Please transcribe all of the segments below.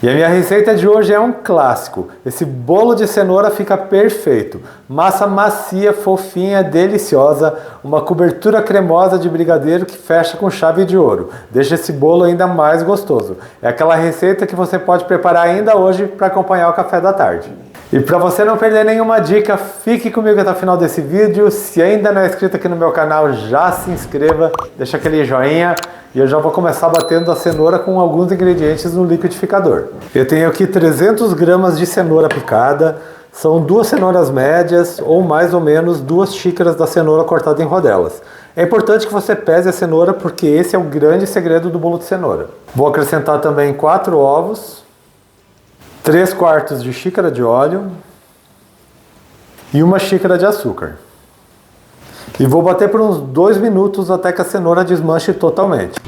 E a minha receita de hoje é um clássico. Esse bolo de cenoura fica perfeito. Massa macia, fofinha, deliciosa. Uma cobertura cremosa de brigadeiro que fecha com chave de ouro. Deixa esse bolo ainda mais gostoso. É aquela receita que você pode preparar ainda hoje para acompanhar o café da tarde. E para você não perder nenhuma dica, fique comigo até o final desse vídeo. Se ainda não é inscrito aqui no meu canal, já se inscreva, deixa aquele joinha. E eu já vou começar batendo a cenoura com alguns ingredientes no liquidificador. Eu tenho aqui 300 gramas de cenoura picada. São 2 cenouras médias ou mais ou menos 2 xícaras da cenoura cortada em rodelas. É importante que você pese a cenoura porque esse é o grande segredo do bolo de cenoura. Vou acrescentar também 4 ovos, 3/4 de xícara de óleo e 1 xícara de açúcar. E vou bater por uns 2 minutos até que a cenoura desmanche totalmente.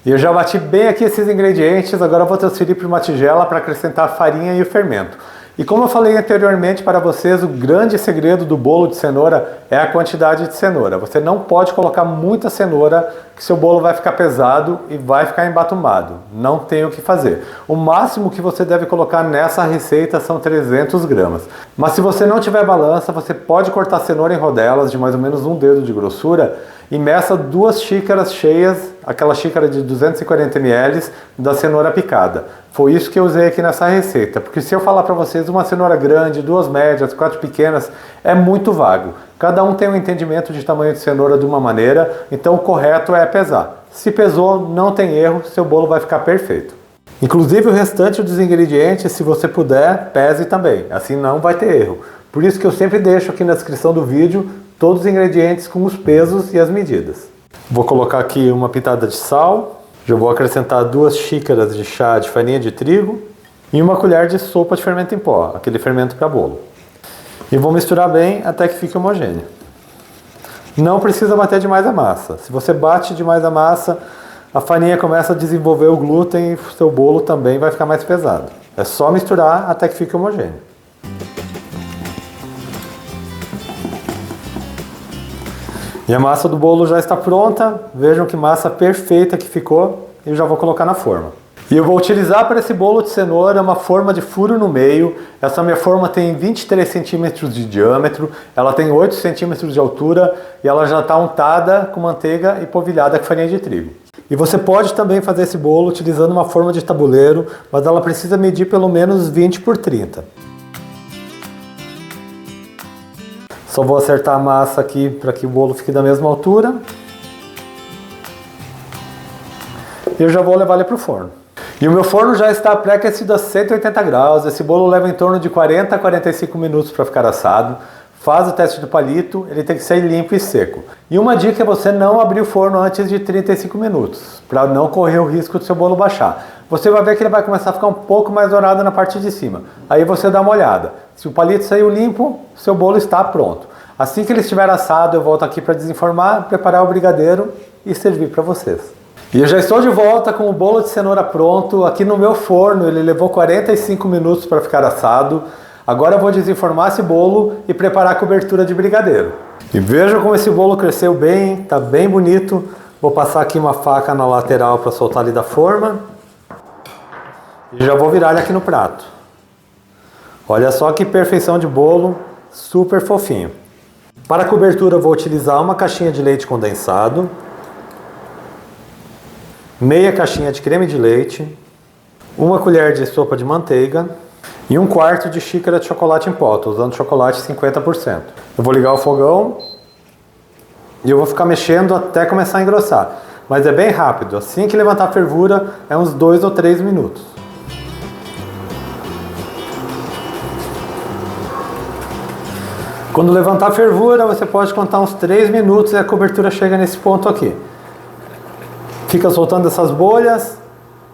E eu já bati bem aqui esses ingredientes, agora eu vou transferir para uma tigela para acrescentar a farinha e o fermento. E como eu falei anteriormente para vocês, o grande segredo do bolo de cenoura é a quantidade de cenoura. Você não pode colocar muita cenoura, que seu bolo vai ficar pesado e vai ficar embatumado. Não tem o que fazer. O máximo que você deve colocar nessa receita são 300 gramas. Mas se você não tiver balança, você pode cortar a cenoura em rodelas de mais ou menos 1 dedo de grossura e meça 2 xícaras cheias, aquela xícara de 240 ml da cenoura picada. Foi isso que eu usei aqui nessa receita, porque se eu falar para vocês uma cenoura grande, 2 médias, 4 pequenas, é muito vago. Cada um tem um entendimento de tamanho de cenoura de uma maneira, então o correto é pesar. Se pesou, não tem erro, seu bolo vai ficar perfeito. Inclusive o restante dos ingredientes, se você puder, pese também, assim não vai ter erro. Por isso que eu sempre deixo aqui na descrição do vídeo todos os ingredientes com os pesos e as medidas. Vou colocar aqui uma pitada de sal, já vou acrescentar 2 xícaras de chá de farinha de trigo e 1 colher de sopa de fermento em pó, aquele fermento para bolo. E vou misturar bem até que fique homogêneo. Não precisa bater demais a massa. Se você bate demais a massa, a farinha começa a desenvolver o glúten e o seu bolo também vai ficar mais pesado. É só misturar até que fique homogêneo. E a massa do bolo já está pronta. Vejam que massa perfeita que ficou. E eu já vou colocar na forma. E eu vou utilizar para esse bolo de cenoura uma forma de furo no meio. Essa minha forma tem 23 centímetros de diâmetro. Ela tem 8 centímetros de altura. E ela já está untada com manteiga e polvilhada com farinha de trigo. E você pode também fazer esse bolo utilizando uma forma de tabuleiro. Mas ela precisa medir pelo menos 20 por 30. Só vou acertar a massa aqui para que o bolo fique da mesma altura. E eu já vou levar ele para o forno. E o meu forno já está pré-aquecido a 180 graus. Esse bolo leva em torno de 40 a 45 minutos para ficar assado. Faz o teste do palito, ele tem que ser limpo e seco. E uma dica é você não abrir o forno antes de 35 minutos, para não correr o risco do seu bolo baixar. Você vai ver que ele vai começar a ficar um pouco mais dourado na parte de cima. Aí você dá uma olhada. Se o palito saiu limpo, seu bolo está pronto. Assim que ele estiver assado, eu volto aqui para desenformar, preparar o brigadeiro e servir para vocês. E eu já estou de volta com o bolo de cenoura pronto. Aqui no meu forno, ele levou 45 minutos para ficar assado. Agora eu vou desenformar esse bolo e preparar a cobertura de brigadeiro. E vejam como esse bolo cresceu bem, tá bem bonito. Vou passar aqui uma faca na lateral para soltar ali da forma. E já vou virar ele aqui no prato. Olha só que perfeição de bolo, super fofinho. Para a cobertura eu vou utilizar 1 caixinha de leite condensado, meia caixinha de creme de leite, 1 colher de sopa de manteiga e 1/4 de xícara de chocolate em pó. Estou usando chocolate 50%. Eu vou ligar o fogão e eu vou ficar mexendo até começar a engrossar. Mas é bem rápido, assim que levantar a fervura é uns 2 ou 3 minutos. Quando levantar a fervura, você pode contar uns 3 minutos e a cobertura chega nesse ponto aqui. Fica soltando essas bolhas,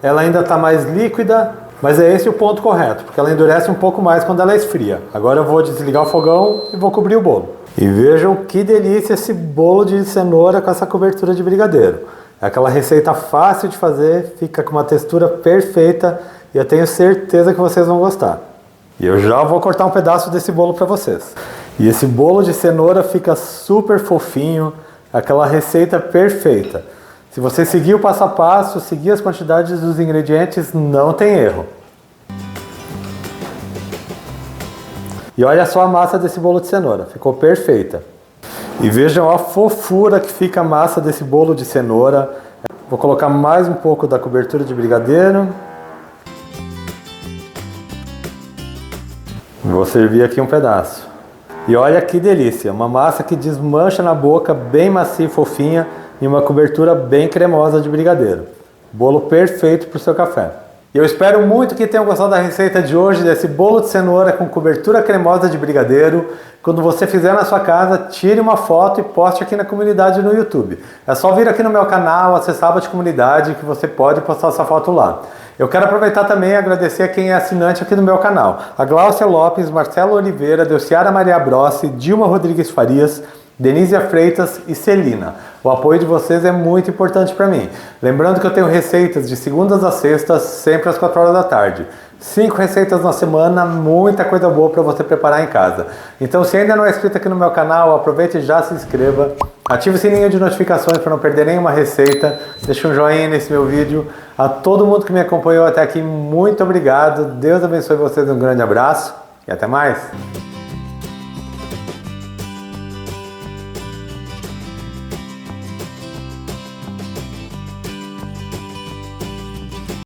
ela ainda está mais líquida, mas é esse o ponto correto, porque ela endurece um pouco mais quando ela esfria. Agora eu vou desligar o fogão e vou cobrir o bolo. E vejam que delícia esse bolo de cenoura com essa cobertura de brigadeiro. É aquela receita fácil de fazer, fica com uma textura perfeita e eu tenho certeza que vocês vão gostar. E eu já vou cortar um pedaço desse bolo para vocês. E esse bolo de cenoura fica super fofinho, aquela receita perfeita. Se você seguir o passo a passo, seguir as quantidades dos ingredientes, não tem erro. E olha só a massa desse bolo de cenoura, ficou perfeita. E vejam a fofura que fica a massa desse bolo de cenoura. Vou colocar mais um pouco da cobertura de brigadeiro. Vou servir aqui um pedaço. E olha que delícia, uma massa que desmancha na boca, bem macia e fofinha, e uma cobertura bem cremosa de brigadeiro. Bolo perfeito para o seu café. E eu espero muito que tenham gostado da receita de hoje, desse bolo de cenoura com cobertura cremosa de brigadeiro. Quando você fizer na sua casa, tire uma foto e poste aqui na comunidade no YouTube. É só vir aqui no meu canal, acessar a aba de comunidade, que você pode postar essa foto lá. Eu quero aproveitar também e agradecer a quem é assinante aqui do meu canal. A Gláucia Lopes, Marcelo Oliveira, Delciara Maria Brossi, Dilma Rodrigues Farias, Denise Freitas e Celina. O apoio de vocês é muito importante para mim. Lembrando que eu tenho receitas de segundas a sextas, sempre às 4 horas da tarde. 5 receitas na semana, muita coisa boa para você preparar em casa. Então, se ainda não é inscrito aqui no meu canal, aproveite e já se inscreva. Ative o sininho de notificações para não perder nenhuma receita. Deixe um joinha nesse meu vídeo. A todo mundo que me acompanhou até aqui, muito obrigado. Deus abençoe vocês, um grande abraço e até mais.